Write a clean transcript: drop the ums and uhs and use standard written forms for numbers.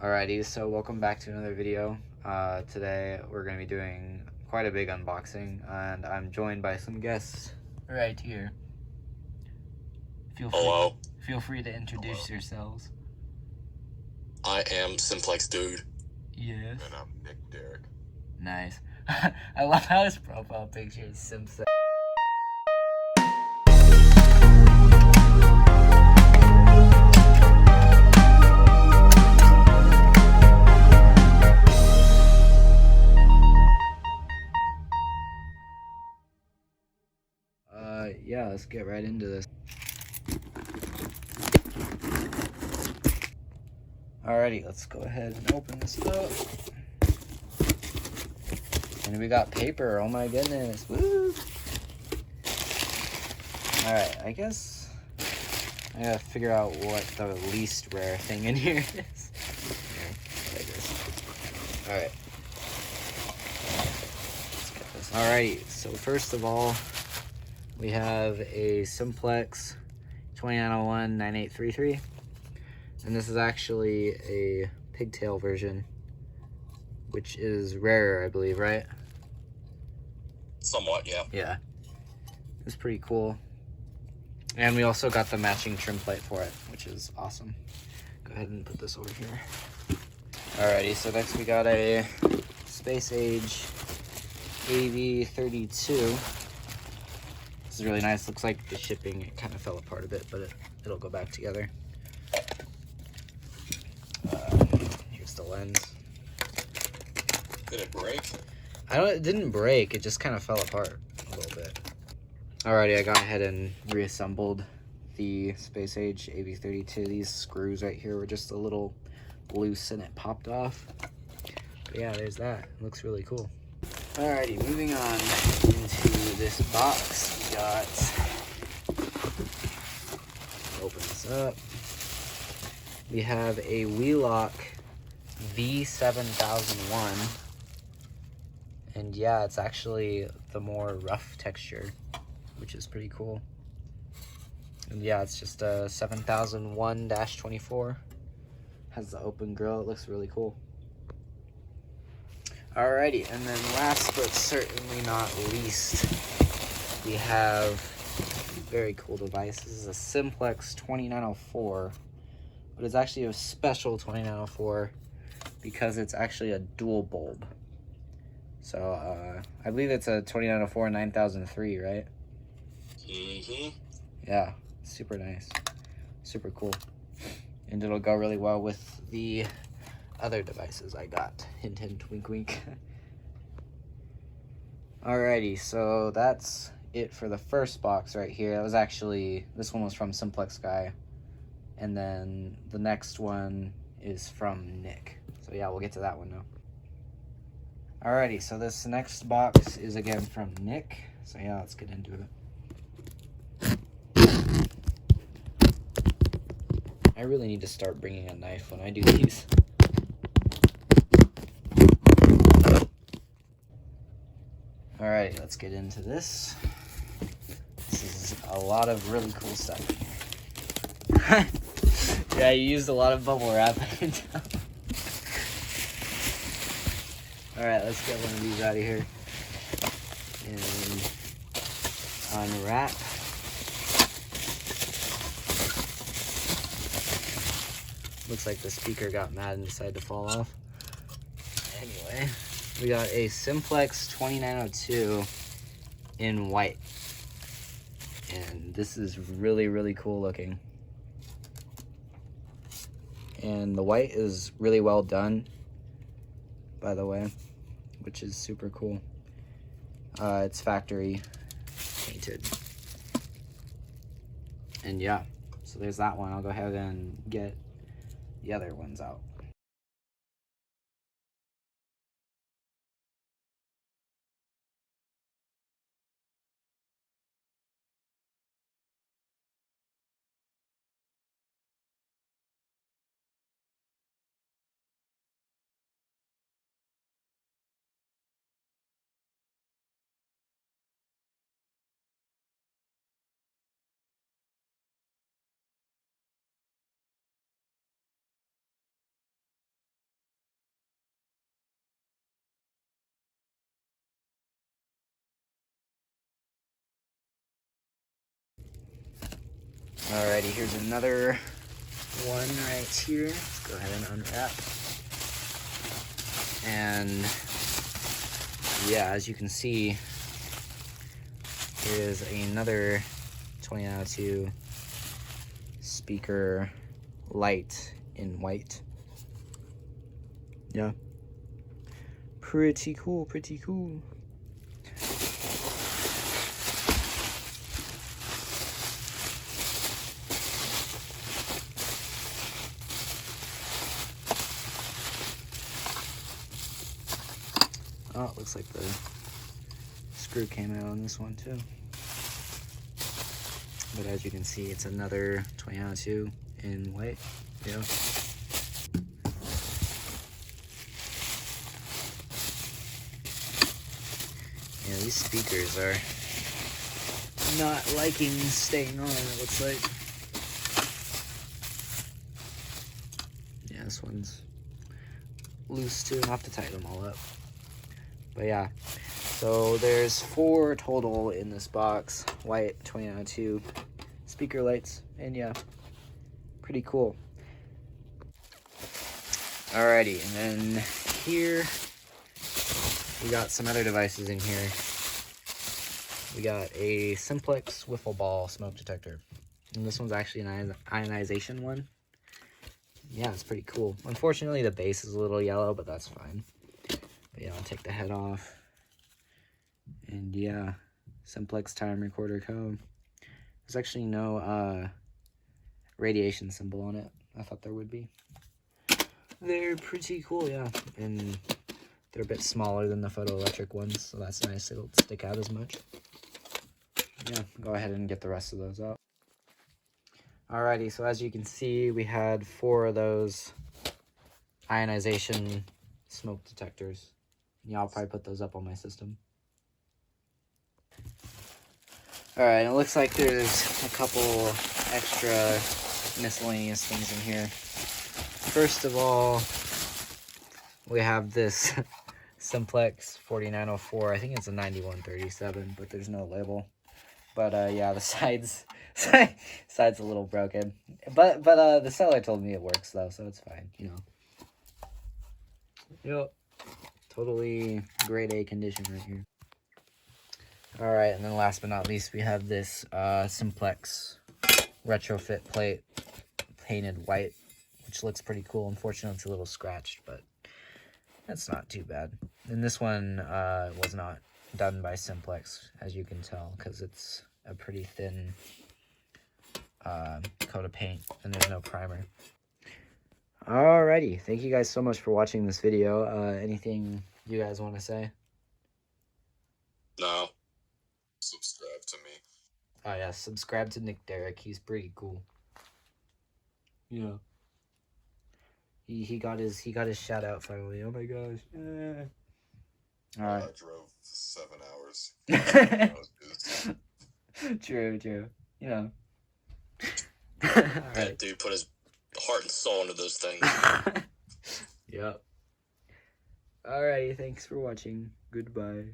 Alrighty, so welcome back to another video. Today we're going to be doing quite a big unboxing, and I'm joined by some guests right here. Feel free to introduce yourselves. I am Simplex Dude. Yes. And I'm Nick Derrick. Nice. I love how his profile picture is Simplex. Yeah, let's get right into this. Alrighty, let's go ahead and open this up. And we got paper, oh my goodness, woo! Alright, I guess I gotta figure out what the least rare thing in here is. Alright. Alrighty, so first of all, we have a Simplex 2901-9833. And this is actually a pigtail version, which is rarer, I believe, right? Somewhat, yeah. Yeah. It's pretty cool. And we also got the matching trim plate for it, which is awesome. Go ahead and put this over here. Alrighty, so next we got a Space Age AV32. This is really nice. Looks like the shipping, it kind of fell apart a bit, but it'll go back together. Here's the lens. Did it break? It didn't break, it just kind of fell apart a little bit. Alrighty, I got ahead and reassembled the Space Age AV32. These screws right here were just a little loose and it popped off. But yeah, there's that. It looks really cool. Alrighty, moving on into this box. We got, open this up. We have a Wheelock V7001. And yeah, it's actually the more rough texture, which is pretty cool. And yeah, it's just a 7001-24. Has the open grill. It looks really cool. Alrighty, and then last but certainly not least, we have a very cool device. This is a Simplex 2904, but it's actually a special 2904 because it's actually a dual bulb. So I believe it's a 2904 9003, right? Mm-hmm. Yeah, super nice, super cool, and it'll go really well with the other devices I got. Hint, hint, wink, wink. Alrighty, so that's it for the first box right here. That was actually, this one was from Simplex Guy, and then the next one is from Nick. So yeah, we'll get to that one now. Alrighty, so this next box is again from Nick. So yeah, let's get into it. I really need to start bringing a knife when I do these. Alright, let's get into this. This is a lot of really cool stuff. Yeah, you used a lot of bubble wrap. Alright, let's get one of these out of here. And unwrap. Looks like the speaker got mad and decided to fall off. Anyway, we got a Simplex 2902 in white. And this is really, really cool looking. And the white is really well done, by the way, which is super cool. It's factory painted. And yeah, so there's that one. I'll go ahead and get the other ones out. Alrighty, here's another one right here. Let's go ahead and unwrap. And yeah, as you can see, here is another 2092 speaker light in white. Yeah, pretty cool, pretty cool. Oh, it looks like the screw came out on this one too. But as you can see, it's another 2092 in white. Yeah. Yeah, these speakers are not liking staying on, it looks like. Yeah, this one's loose too. I'll have to tighten them all up. But yeah, so there's 4 total in this box. White 2092 speaker lights, and yeah, pretty cool. Alrighty, and then here we got some other devices in here. We got a Simplex wiffle ball smoke detector, and this one's actually an ionization one. Yeah, it's pretty cool. Unfortunately, the base is a little yellow, but that's fine. But yeah, I'll take the head off. And yeah, Simplex time recorder code. There's actually no radiation symbol on it. I thought there would be. They're pretty cool, yeah. And they're a bit smaller than the photoelectric ones, so that's nice. They don't stick out as much. Yeah, go ahead and get the rest of those out. Alrighty, so as you can see, we had 4 of those ionization smoke detectors. Yeah, I'll probably put those up on my system. Alright, it looks like there's a couple extra miscellaneous things in here. First of all, we have this Simplex 4904. I think it's a 9137, but there's no label. But yeah, the side's a little broken. But the seller told me it works though, so it's fine, you know. Yep. Totally grade A condition right here. Alright, and then last but not least, we have this Simplex retrofit plate painted white, which looks pretty cool. Unfortunately, it's a little scratched, but that's not too bad. And this one was not done by Simplex, as you can tell, because it's a pretty thin coat of paint, and there's no primer. Alrighty, thank you guys so much for watching this video. Anything you guys want to say? No. Subscribe to me. Oh yeah, subscribe to Nick Derrick. He's pretty cool. Yeah. He got his shout out finally. Oh my gosh. Alright. I drove 7 hours. True. You know. That right. Dude put his heart and soul into those things. Yep. Alrighty, thanks for watching. Goodbye.